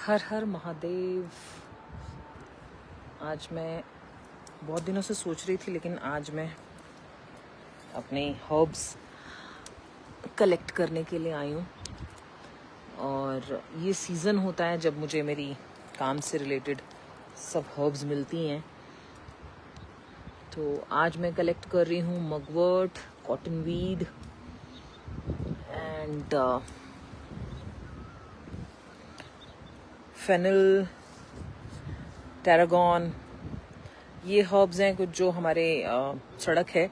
हर हर महादेव। आज मैं बहुत दिनों से सोच रही थी, लेकिन आज मैं अपने हर्ब्स कलेक्ट करने के लिए आई हूँ। और ये सीज़न होता है जब मुझे मेरी काम से रिलेटेड सब हर्ब्स मिलती हैं। तो आज मैं कलेक्ट कर रही हूँ मगवर्ट, कॉटनवीड एंड फेनिल, टैरागॉन। ये हर्ब्स हैं कुछ जो हमारे सड़क है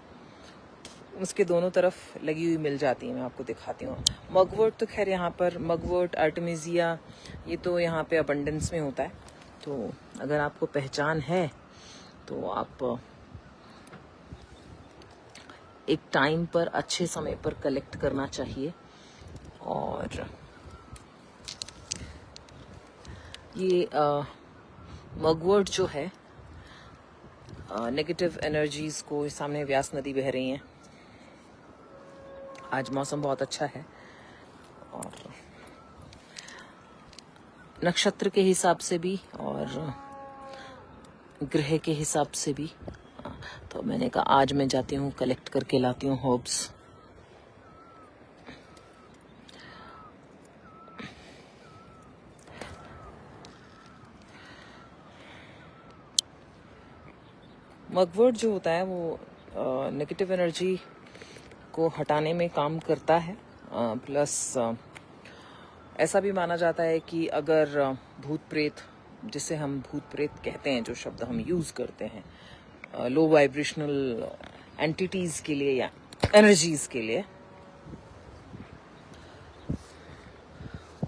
उसके दोनों तरफ लगी हुई मिल जाती हैं। मैं आपको दिखाती हूँ। मगवर्ट तो खैर यहाँ पर मगवर्ट, आर्टेमिसिया, ये तो यहाँ पे अबंडेंस में होता है। तो अगर आपको पहचान है तो आप एक टाइम पर, अच्छे समय पर कलेक्ट करना चाहिए। और ये मगवर्ट जो है, नेगेटिव एनर्जीज को, सामने व्यास नदी बह रही हैं। आज मौसम बहुत अच्छा है और नक्षत्र के हिसाब से भी और ग्रह के हिसाब से भी। तो मैंने कहा आज मैं जाती हूँ, कलेक्ट करके लाती हूँ हर्ब्स। मगवर्ट जो होता है वो नेगेटिव एनर्जी को हटाने में काम करता है। प्लस ऐसा भी माना जाता है कि अगर भूत प्रेत, जिसे हम भूत प्रेत कहते हैं, जो शब्द हम यूज़ करते हैं लो वाइब्रेशनल एंटिटीज़ के लिए या एनर्जीज़ के लिए,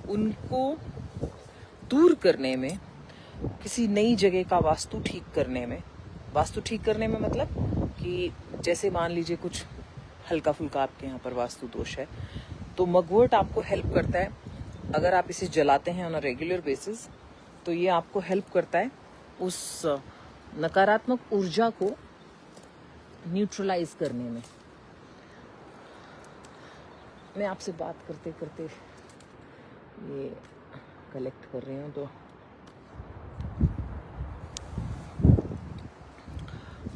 उनको दूर करने में, किसी नई जगह का वास्तु ठीक करने में, वास्तु ठीक करने में मतलब कि जैसे मान लीजिए कुछ हल्का फुल्का आपके यहाँ पर वास्तु दोष है, तो मगवर्ट आपको हेल्प करता है। अगर आप इसे जलाते हैं ऑन अ रेगुलर बेसिस तो ये आपको हेल्प करता है उस नकारात्मक ऊर्जा को न्यूट्रलाइज करने में। मैं आपसे बात करते करते ये कलेक्ट कर रही हूँ, तो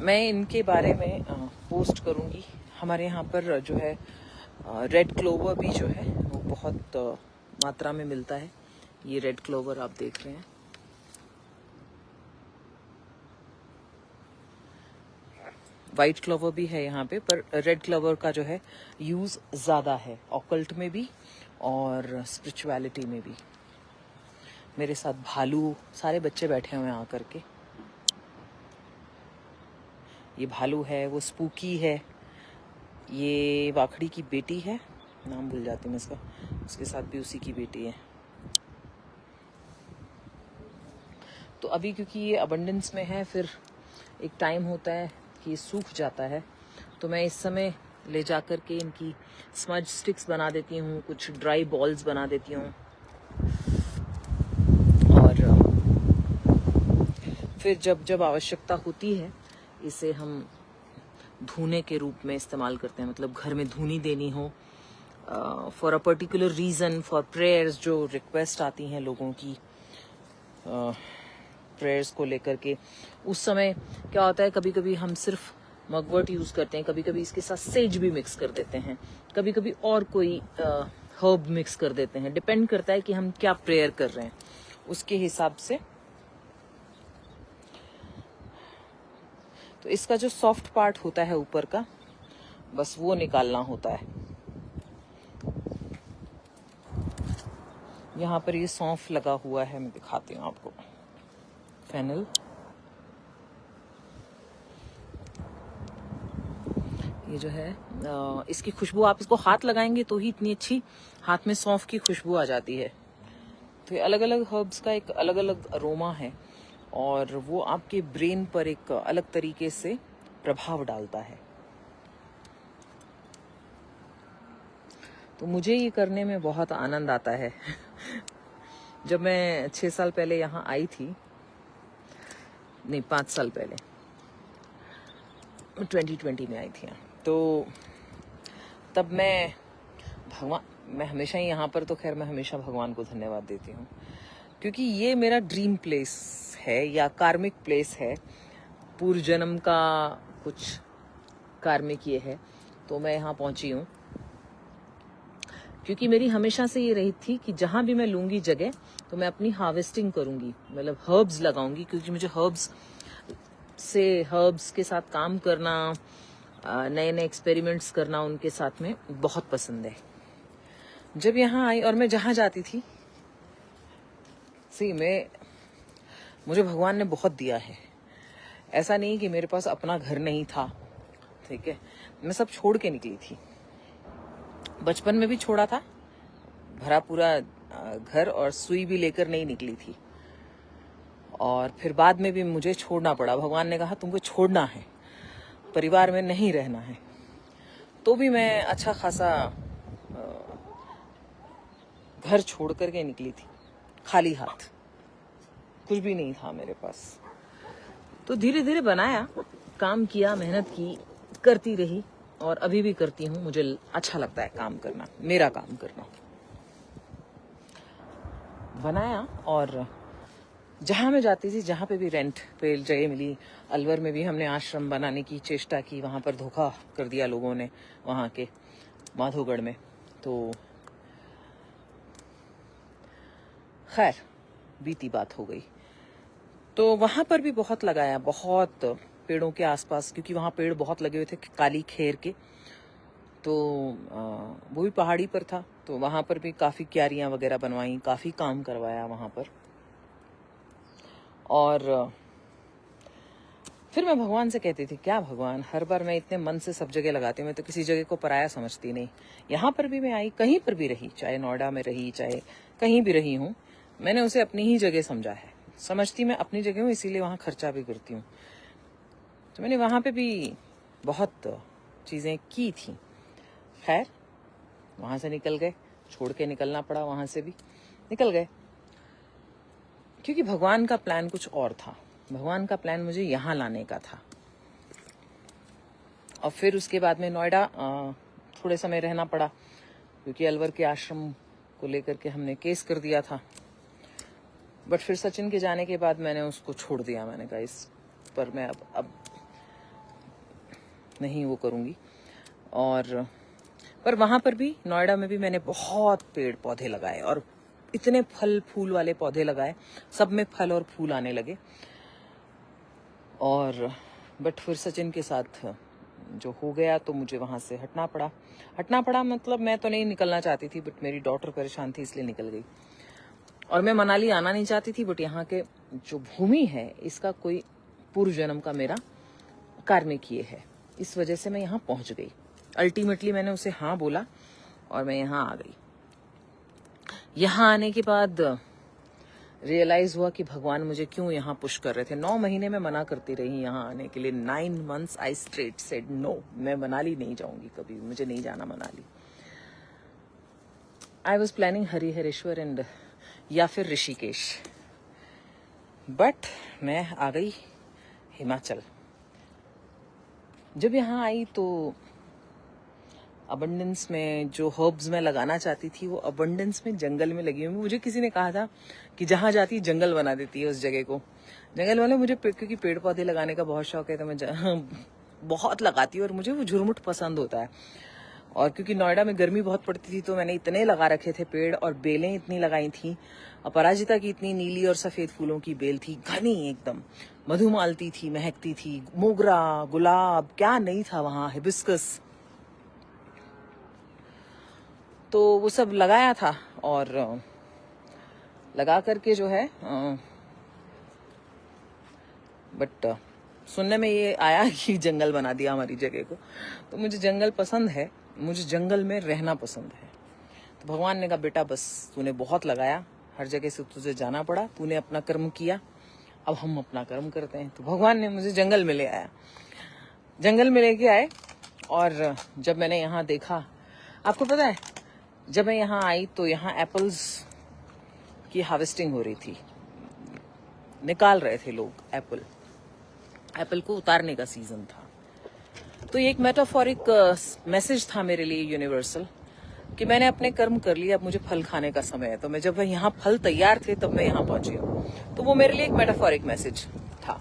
मैं इनके बारे में पोस्ट करूँगी। हमारे यहाँ पर जो है रेड क्लोवर भी जो है वो बहुत मात्रा में मिलता है। ये रेड क्लोवर आप देख रहे हैं। वाइट क्लोवर भी है यहाँ पे, पर रेड क्लोवर का जो है यूज़ ज़्यादा है, ऑकल्ट में भी और स्पिरिचुअलिटी में भी। मेरे साथ भालू, सारे बच्चे बैठे हुए हैं आकर के। ये भालू है, वो स्पूकी है। ये वाखड़ी की बेटी है, नाम भूल जाती हूँ मैं इसका, उसके साथ भी उसी की बेटी है। तो अभी क्योंकि ये अबंडेंस में है, फिर एक टाइम होता है कि ये सूख जाता है, तो मैं इस समय ले जा कर के इनकी स्मज स्टिक्स बना देती हूँ, कुछ ड्राई बॉल्स बना देती हूँ। और फिर जब जब आवश्यकता होती है इसे हम धूने के रूप में इस्तेमाल करते हैं। मतलब घर में धूनी देनी हो for a particular reason, for prayers, जो रिक्वेस्ट आती हैं लोगों की प्रेयर्स को लेकर के, उस समय क्या होता है, कभी कभी हम सिर्फ मगवर्ट यूज़ करते हैं, कभी कभी इसके साथ सेज भी मिक्स कर देते हैं, कभी कभी और कोई हर्ब मिक्स कर देते हैं। डिपेंड करता है कि हम क्या प्रेयर कर रहे हैं, उसके हिसाब से। तो इसका जो सॉफ्ट पार्ट होता है ऊपर का, बस वो निकालना होता है। यहाँ पर ये सौंफ लगा हुआ है, मैं दिखाती हूँ आपको। फेनिल, ये जो है इसकी खुशबू, आप इसको हाथ लगाएंगे तो ही इतनी अच्छी हाथ में सौंफ की खुशबू आ जाती है। तो ये अलग अलग हर्ब्स का एक अलग अलग अरोमा है और वो आपके ब्रेन पर एक अलग तरीके से प्रभाव डालता है। तो मुझे ये करने में बहुत आनंद आता है। जब मैं 6 साल पहले यहाँ आई थी, नहीं 5 साल पहले, 2020 में आई थी यहाँ, तो तब मैं हमेशा ही यहाँ पर, तो खैर मैं हमेशा भगवान को धन्यवाद देती हूँ। क्योंकि ये मेरा ड्रीम प्लेस है या कार्मिक प्लेस है, पूर्व जन्म का कुछ कार्मिक ये है, तो मैं यहाँ पहुंची हूँ। क्योंकि मेरी हमेशा से ये रही थी कि जहां भी मैं लूंगी जगह तो मैं अपनी हार्वेस्टिंग करूंगी, मतलब हर्ब्स लगाऊंगी, क्योंकि मुझे हर्ब्स के साथ काम करना, नए नए एक्सपेरिमेंट्स करना उनके साथ में बहुत पसंद है। जब यहाँ आई और मैं जहां जाती थी, मुझे भगवान ने बहुत दिया है। ऐसा नहीं कि मेरे पास अपना घर नहीं था, ठीक है, मैं सब छोड़ के निकली थी। बचपन में भी छोड़ा था, भरा पूरा घर, और सुई भी लेकर नहीं निकली थी। और फिर बाद में भी मुझे छोड़ना पड़ा। भगवान ने कहा तुमको छोड़ना है, परिवार में नहीं रहना है। तो भी मैं अच्छा खासा घर छोड़ करके निकली थी, खाली हाथ, कुछ भी नहीं था मेरे पास। तो धीरे धीरे बनाया, काम किया, मेहनत की, करती रही, और अभी भी करती हूँ। मुझे अच्छा लगता है काम करना, मेरा काम करना। बनाया, और जहां मैं जाती थी, जहां पे भी रेंट पे जगह मिली, अलवर में भी हमने आश्रम बनाने की चेष्टा की, वहां पर धोखा कर दिया लोगों ने, वहां के माधोगढ़ में। तो खैर बीती बात हो गई। तो वहां पर भी बहुत लगाया, बहुत पेड़ों के आसपास, क्योंकि वहां पेड़ बहुत लगे हुए थे काली खेर के। तो वो भी पहाड़ी पर था, तो वहां पर भी काफी क्यारियां वगैरह बनवाई, काफी काम करवाया वहां पर। और फिर मैं भगवान से कहती थी, क्या भगवान, हर बार मैं इतने मन से सब जगह लगाती हूँ, मैं तो किसी जगह को पराया समझती नहीं। यहाँ पर भी मैं आई, कहीं पर भी रही, चाहे नोएडा में रही, चाहे कहीं भी रही हूँ, मैंने उसे अपनी ही जगह समझा है। समझती मैं अपनी जगह हूँ, इसीलिए वहां खर्चा भी करती हूँ। तो मैंने वहां पे भी बहुत चीजें की थी। खैर वहां से निकल गए, छोड़ के निकलना पड़ा, वहां से भी निकल गए, क्योंकि भगवान का प्लान कुछ और था। भगवान का प्लान मुझे यहाँ लाने का था। और फिर उसके बाद में नोएडा थोड़े समय रहना पड़ा, क्योंकि अलवर के आश्रम को लेकर के हमने केस कर दिया था। बट फिर सचिन के जाने के बाद मैंने उसको छोड़ दिया। मैंने कहा इस पर मैं अब नहीं वो करूंगी। और पर वहां पर भी, नोएडा में भी मैंने बहुत पेड़ पौधे लगाए, और इतने फल फूल वाले पौधे लगाए, सब में फल और फूल आने लगे। और बट फिर सचिन के साथ जो हो गया, तो मुझे वहां से हटना पड़ा। मतलब मैं तो नहीं निकलना चाहती थी, बट मेरी डॉटर परेशान थी, इसलिए निकल गई। और मैं मनाली आना नहीं चाहती थी, बट यहाँ के जो भूमि है, इसका कोई पूर्व जन्म का मेरा कार्मिक ये है, इस वजह से मैं यहाँ पहुंच गई। अल्टीमेटली मैंने उसे हाँ बोला और मैं यहाँ आ गई। यहाँ आने के बाद रियलाइज हुआ कि भगवान मुझे क्यों यहाँ पुश कर रहे थे। 9 महीने में मना करती रही यहाँ आने के लिए। 9 months आई स्ट्रेट सेड नो, मैं मनाली नहीं जाऊंगी कभी, मुझे नहीं जाना Manali. I was planning Harihareshwar and या फिर ऋषिकेश, बट मैं आ गई हिमाचल। जब यहाँ आई तो अबंडेंस में जो हर्ब्स मैं लगाना चाहती थी, वो अबंडेंस में जंगल में लगी हुई। मुझे किसी ने कहा था कि जहां जाती जंगल बना देती है उस जगह को। जंगल वाले मुझे क्योंकि पेड़ पौधे लगाने का बहुत शौक है, तो मैं बहुत लगाती हूँ, और मुझे वो झुरमुट पसंद होता है। और क्योंकि नोएडा में गर्मी बहुत पड़ती थी, तो मैंने इतने लगा रखे थे पेड़, और बेलें इतनी लगाई थी। अपराजिता की इतनी नीली और सफेद फूलों की बेल थी, घनी एकदम, मधुमालती थी, महकती थी, मोगरा, गुलाब, क्या नहीं था वहां, हिबिस्कस, तो वो सब लगाया था। और लगा करके जो है, बट सुनने में ये आया कि जंगल बना दिया हमारी जगह को। तो मुझे जंगल पसंद है, मुझे जंगल में रहना पसंद है। तो भगवान ने कहा बेटा बस तूने बहुत लगाया, हर जगह से तुझे जाना पड़ा, तूने अपना कर्म किया, अब हम अपना कर्म करते हैं। तो भगवान ने मुझे जंगल में ले आया, जंगल में लेके आए। और जब मैंने यहाँ देखा, आपको पता है, जब मैं यहाँ आई तो यहाँ एप्पल्स की हार्वेस्टिंग हो रही थी, निकाल रहे थे लोग एप्पल को उतारने का सीजन था। तो ये एक मेटाफोरिक मैसेज था मेरे लिए यूनिवर्सल, कि मैंने अपने कर्म कर लिए, अब मुझे फल खाने का समय है। तो मैं जब यहाँ फल तैयार थे तब मैं यहाँ पहुंची हूँ। तो वो मेरे लिए एक मेटाफोरिक मैसेज था,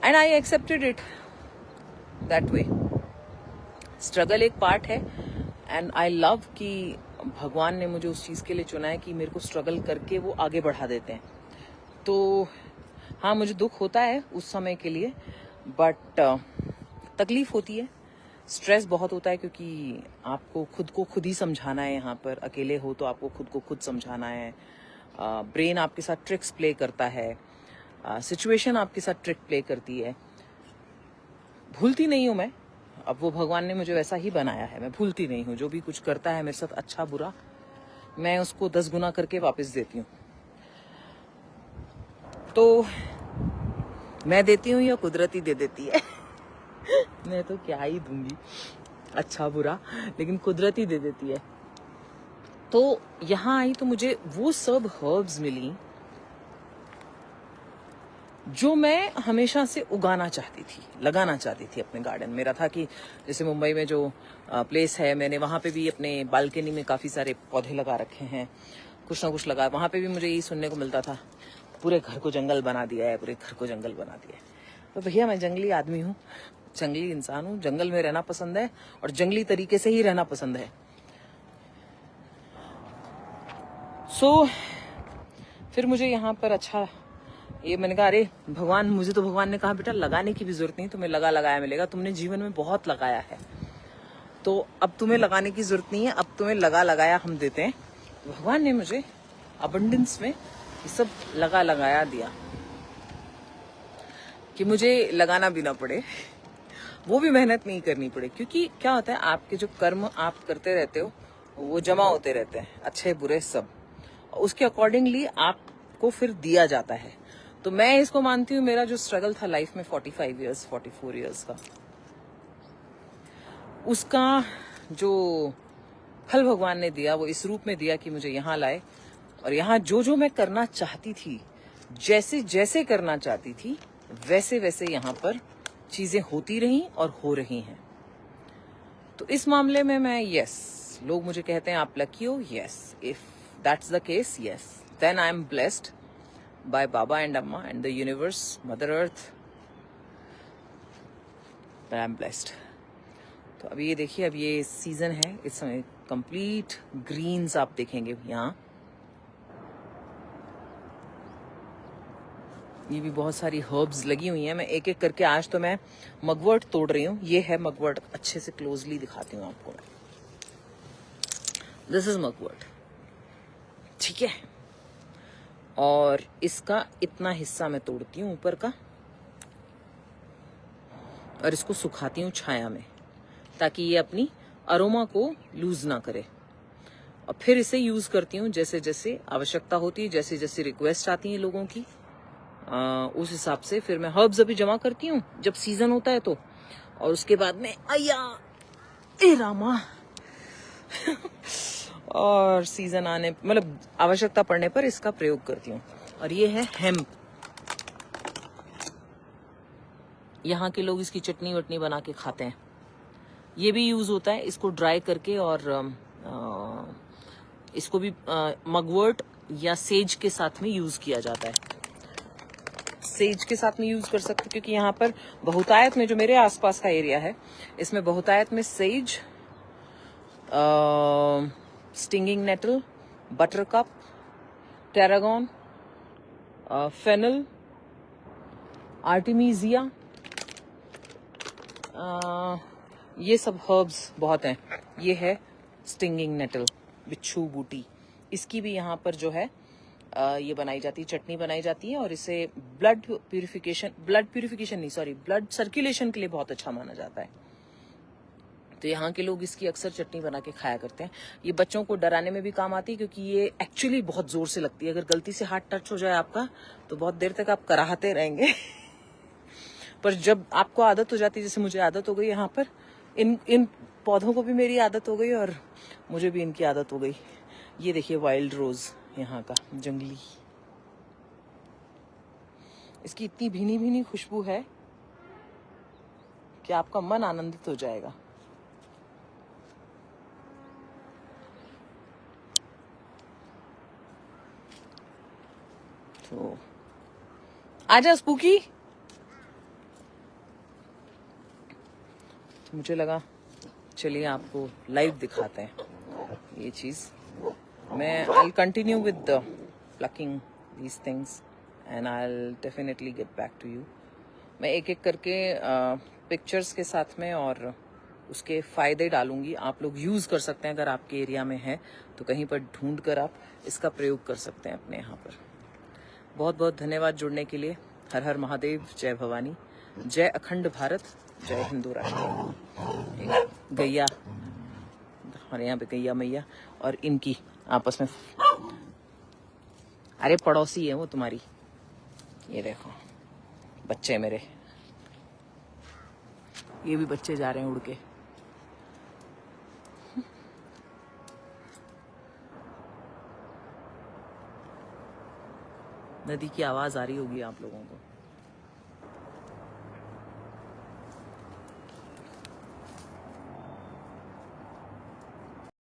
and I accepted it that way. Struggle एक पार्ट है, एंड आई लव कि भगवान ने मुझे उस चीज के लिए चुना है कि मेरे को स्ट्रगल करके वो आगे बढ़ा देते हैं। तो हाँ, मुझे दुख होता है उस समय के लिए, बट तकलीफ होती है, स्ट्रेस बहुत होता है, क्योंकि आपको खुद को खुद ही समझाना है। यहाँ पर अकेले हो तो आपको खुद को खुद समझाना है। ब्रेन आपके साथ ट्रिक्स प्ले करता है, सिचुएशन आपके साथ ट्रिक प्ले करती है। भूलती नहीं हूँ मैं, अब वो भगवान ने मुझे वैसा ही बनाया है, मैं भूलती नहीं हूँ। जो भी कुछ करता है मेरे साथ, अच्छा बुरा, मैं उसको 10 गुना करके वापस देती हूँ। तो मैं देती हूँ या कुदरती दे देती है मैं तो क्या ही दूंगी, अच्छा बुरा, लेकिन कुदरती दे देती है। तो यहाँ आई तो मुझे वो सब हर्ब्स मिली जो मैं हमेशा से उगाना चाहती थी, लगाना चाहती थी अपने गार्डन। मेरा था कि जैसे मुंबई में जो प्लेस है, मैंने वहाँ पे भी अपने बालकनी में काफ़ी सारे पौधे लगा रखे हैं, कुछ ना कुछ लगा। वहाँ पे भी मुझे यही सुनने को मिलता था, पूरे घर को जंगल बना दिया है, पूरे घर को जंगल बना दिया है। तो भैया, मैं जंगली आदमी हूँ, जंगली इंसान हूँ, जंगल में रहना पसंद है और जंगली तरीके से ही रहना पसंद है। सो फिर मुझे यहाँ पर अच्छा, ये मैंने कहा, अरे भगवान, मुझे तो भगवान ने कहा बेटा लगाने की भी जरूरत नहीं, तुम्हें लगा लगाया मिलेगा, तुमने जीवन में बहुत लगाया है, तो अब तुम्हें लगाने की जरूरत नहीं है, अब तुम्हें लगा लगाया हम देते हैं। भगवान ने मुझे अबंडेंस में ये सब लगा लगाया दिया कि मुझे लगाना भी ना पड़े, वो भी मेहनत नहीं करनी पड़े। क्योंकि क्या होता है, आपके जो कर्म आप करते रहते हो वो जमा होते रहते हैं, अच्छे बुरे सब, उसके अकॉर्डिंगली आपको फिर दिया जाता है। तो मैं इसको मानती हूँ, मेरा जो स्ट्रगल था लाइफ में 45 इयर्स 44 इयर्स का, उसका जो फल भगवान ने दिया वो इस रूप में दिया कि मुझे यहाँ लाए, और यहाँ जो जो मैं करना चाहती थी, जैसे जैसे करना चाहती थी, वैसे वैसे यहाँ पर चीजें होती रहीं और हो रही हैं। तो इस मामले में मैं, यस, लोग मुझे कहते हैं आप लकी हो, yes, if that's the case, yes, then I am blessed by बाबा एंड अम्मा and the universe, mother earth, I am blessed. तो अभी ये देखिए, अब ये सीजन है, इस समय कंप्लीट ग्रीन्स आप देखेंगे यहाँ। ये भी बहुत सारी हर्ब्स लगी हुई हैं। मैं एक एक करके, आज तो मैं मगवर्ट तोड़ रही हूँ। ये है मगवर्ट, अच्छे से क्लोजली दिखाती हूँ आपको। दिस इज मगवर्ट, ठीक है। और इसका इतना हिस्सा मैं तोड़ती हूँ ऊपर का, और इसको सुखाती हूँ छाया में, ताकि ये अपनी अरोमा को लूज ना करे। और फिर इसे यूज करती हूँ जैसे जैसे आवश्यकता होती है, जैसे जैसे रिक्वेस्ट आती है लोगों की, उस हिसाब से फिर मैं हर्ब्स अभी जमा करती हूँ जब सीजन होता है तो। और उसके बाद में अय्या ए रामा और सीजन आने, मतलब आवश्यकता पड़ने पर इसका प्रयोग करती हूँ। और ये है हेम्प। यहाँ के लोग इसकी चटनी वटनी बना के खाते हैं। ये भी यूज होता है, इसको ड्राई करके, और इसको भी मगवर्ट या सेज के साथ में यूज किया जाता है। सेज के साथ में यूज कर सकते, क्योंकि यहाँ पर बहुतायत में, जो मेरे आसपास का एरिया है, इसमें बहुतायत में sage, stinging nettle, buttercup, tarragon, fennel, artemisia, ये सब हर्ब्स बहुत हैं। ये है स्टिंगिंग नेटल, बिच्छू बूटी, इसकी भी यहाँ पर जो है ये बनाई जाती है, चटनी बनाई जाती है। और इसे ब्लड प्यूरिफिकेशन नहीं, सॉरी, ब्लड सर्कुलेशन के लिए बहुत अच्छा माना जाता है। तो यहाँ के लोग इसकी अक्सर चटनी बना के खाया करते हैं। ये बच्चों को डराने में भी काम आती है, क्योंकि ये एक्चुअली बहुत जोर से लगती है। अगर गलती से हाथ टच हो जाए आपका, तो बहुत देर तक आप कराहते रहेंगे पर जब आपको आदत हो जाती है, जैसे मुझे आदत हो गई यहाँ पर, इन पौधों को भी मेरी आदत हो गई और मुझे भी इनकी आदत हो गई। ये देखिए वाइल्ड रोज यहाँ का, जंगली, इसकी इतनी भीनी भीनी खुशबू है कि आपका मन आनंदित हो जाएगा। तो आजा स्पूकी। तो मुझे लगा चलिए आपको लाइव दिखाते हैं ये चीज़। मैं I continue with plucking these things and I definitely get back to you. मैं एक एक करके पिक्चर्स के साथ में और उसके फ़ायदे डालूंगी। आप लोग यूज़ कर सकते हैं, अगर आपके एरिया में है तो कहीं पर ढूंढ कर आप इसका प्रयोग कर सकते हैं अपने यहाँ पर। बहुत बहुत धन्यवाद जुड़ने के लिए। हर हर महादेव, जय भवानी, जय अखंड भारत, जय हिंदू राष्ट्र। गैया हमारे यहाँ पे, गैया मैया और इनकी आपस में, अरे पड़ोसी है वो तुम्हारी। ये देखो बच्चे मेरे, ये भी बच्चे जा रहे हैं उड़ के। नदी की आवाज आ रही होगी आप लोगों को।